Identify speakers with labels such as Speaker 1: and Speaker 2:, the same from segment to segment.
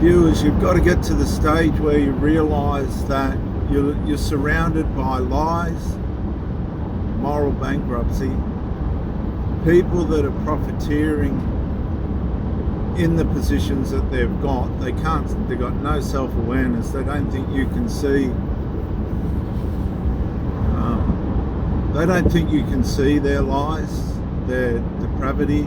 Speaker 1: Viewers, you've got to get to the stage where you realise that you're surrounded by lies, moral bankruptcy, people that are profiteering in the positions that they've got. They've got no self-awareness. They don't think you can see. They don't think you can see their lies, their depravity,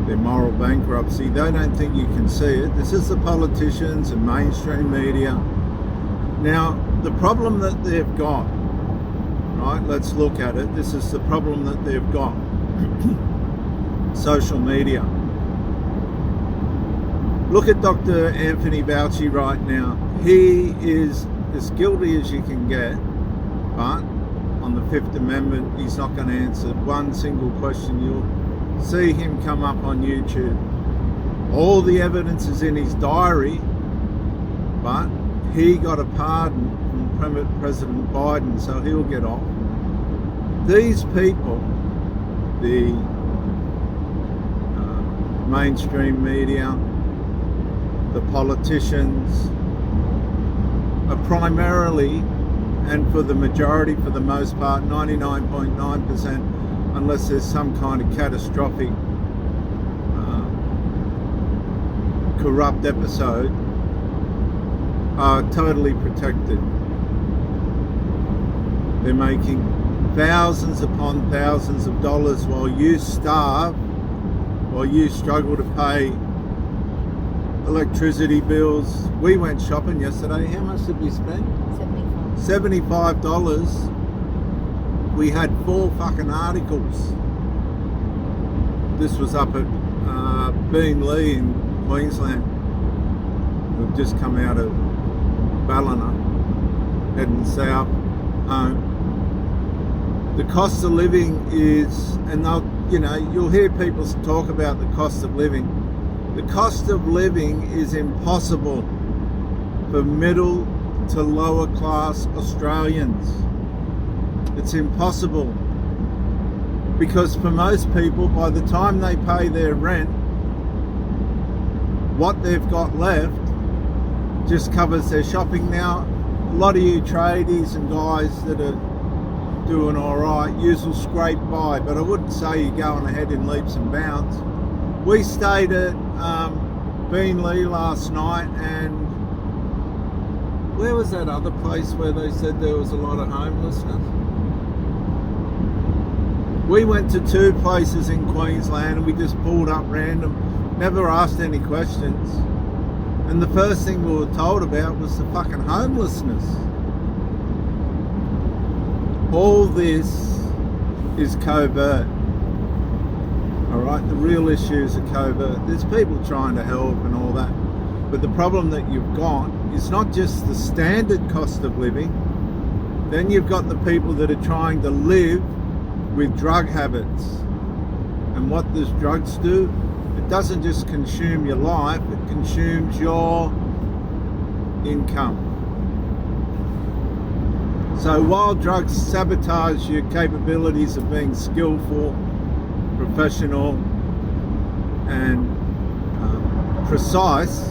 Speaker 1: their moral bankruptcy. They don't think you can see it. This is the politicians and mainstream media. Now, the problem that they've got, right, let's look at it. This is the problem that they've got. Social media. Look at Dr. Anthony Fauci right now. He is as guilty as you can get, but on the Fifth Amendment, he's not going to answer one single question. You'll see him come up on YouTube. All the evidence is in his diary, but he got a pardon from President Biden, so he'll get off. These people, the mainstream media, the politicians, are primarily, and for the majority, for the most part, 99.9%, unless there's some kind of catastrophic corrupt episode, are totally protected. They're making thousands upon thousands of dollars while you starve, while you struggle to pay electricity bills. We went shopping yesterday. How much did we spend? $75. We had 4 fucking articles. This was up at Beenleigh in Queensland. We've just come out of Ballina, heading south home. The cost of living is, and you'll hear people talk about the cost of living. The cost of living is impossible for middle to lower class Australians. It's impossible because for most people, by the time they pay their rent, what they've got left just covers their shopping. Now, a lot of you tradies and guys that are doing all right, you will scrape by, but I wouldn't say you're going ahead in leaps and bounds. We stayed at Beenleigh last night, and where was that other place where they said there was a lot of homelessness? We went to 2 places in Queensland and we just pulled up random, never asked any questions. And the first thing we were told about was the fucking homelessness. All this is covert. Alright, the real issues are covert. There's people trying to help and all that. But the problem that you've got is not just the standard cost of living. Then you've got the people that are trying to live with drug habits. And what does drugs do? It doesn't just consume your life, it consumes your income. So while drugs sabotage your capabilities of being skillful, professional and precise,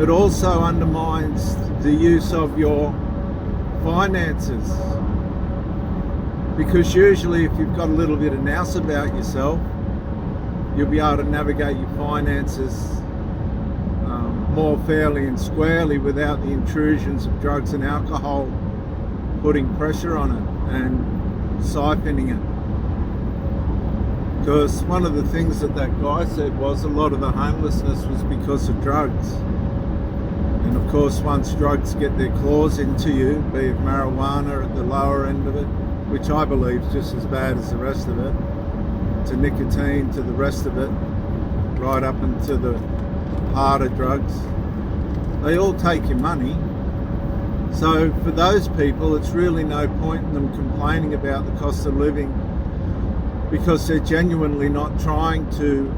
Speaker 1: it also undermines the use of your finances. Because usually if you've got a little bit of nous about yourself, you'll be able to navigate your finances more fairly and squarely without the intrusions of drugs and alcohol putting pressure on it and siphoning it. Because one of the things that guy said was a lot of the homelessness was because of drugs. And of course, once drugs get their claws into you, be it marijuana at the lower end of it, which I believe is just as bad as the rest of it, to nicotine, to the rest of it, right up into the harder drugs, they all take your money. So for those people, it's really no point in them complaining about the cost of living, because they're genuinely not trying to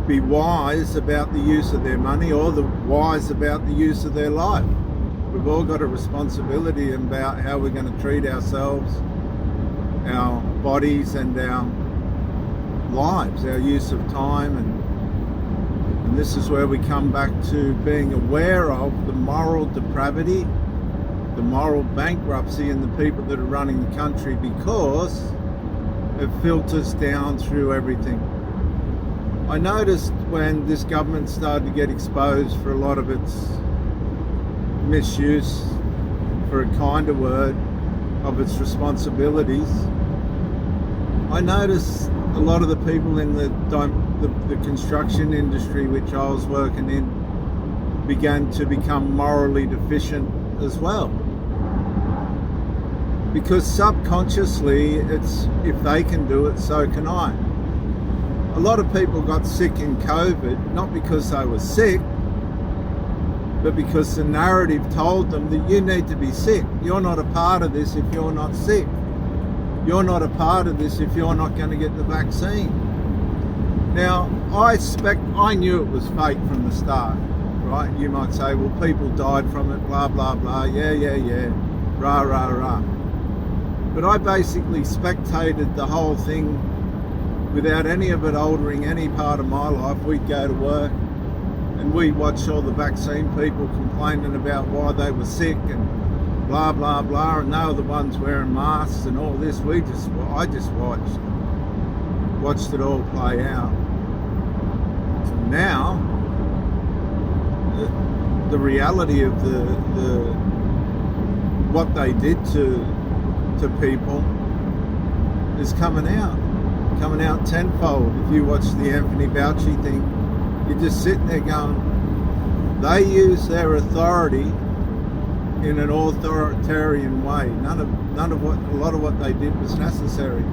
Speaker 1: be wise about the use of their money or wise about the use of their life. We've all got a responsibility about how we're going to treat ourselves, our bodies and our lives, our use of time, and this is where we come back to being aware of the moral depravity, the moral bankruptcy in the people that are running the country, because it filters down through everything. I noticed when this government started to get exposed for a lot of its misuse, for a kinder word, of its responsibilities, I noticed a lot of the people in the construction industry, which I was working in, began to become morally deficient as well. Because subconsciously, it's, if they can do it, so can I. A lot of people got sick in COVID, not because they were sick, but because the narrative told them that you need to be sick. You're not a part of this if you're not sick. You're not a part of this if you're not going to get the vaccine. Now, I knew it was fake from the start, right? You might say, well, people died from it, blah, blah, blah, yeah, rah, rah, rah. But I basically spectated the whole thing without any of it altering any part of my life. We'd go to work and we'd watch all the vaccine people complaining about why they were sick and blah, blah, blah, and they were the ones wearing masks and all this. I just watched it all play out. So now, the reality of what they did to people is coming out tenfold. If you watch the Anthony Fauci thing, you're just sitting there going, they use their authority in an authoritarian way. A lot of what they did was necessary.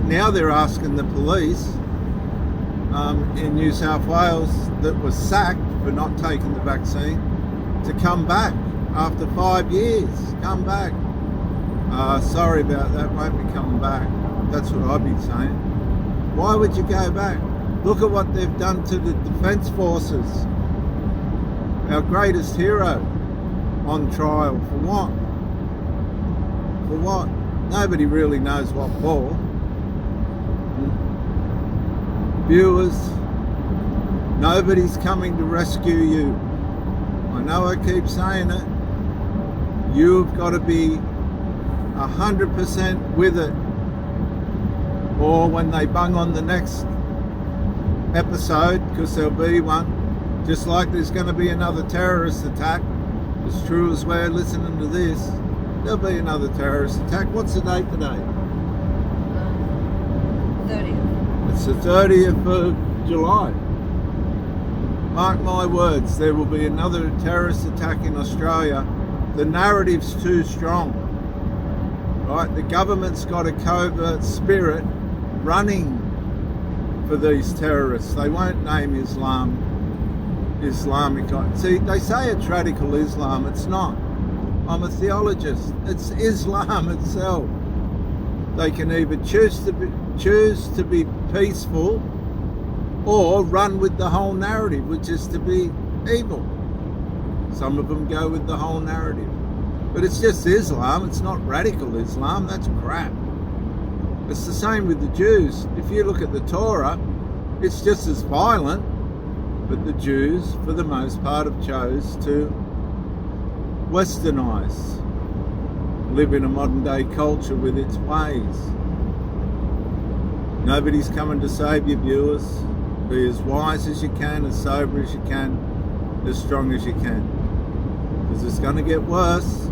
Speaker 1: Now they're asking the police in New South Wales that was sacked for not taking the vaccine to come back after 5 years. Come back. Sorry about that, won't be coming back. That's what I'd be saying. Why would you go back? Look at what they've done to the Defence Forces. Our greatest hero on trial. For what? For what? Nobody really knows what for. Viewers, nobody's coming to rescue you. I know I keep saying it. You've got to be 100% with it, or when they bung on the next episode, because there'll be one, just like there's going to be another terrorist attack, as true as we're listening to this, there'll be another terrorist attack. What's the date today?
Speaker 2: 30th.
Speaker 1: It's the 30th of July. Mark my words, there will be another terrorist attack in Australia. The narrative's too strong. Right, the government's got a covert spirit running for these terrorists. They won't name Islamic. See, they say it's radical Islam. It's not. I'm a theologist. It's Islam itself. They can either choose to be peaceful or run with the whole narrative, which is to be evil. Some of them go with the whole narrative. But it's just Islam, it's not radical Islam, that's crap. It's the same with the Jews. If you look at the Torah, it's just as violent, but the Jews, for the most part, have chose to westernize, live in a modern day culture with its ways. Nobody's coming to save you, viewers. Be as wise as you can, as sober as you can, as strong as you can. Because it's going to get worse.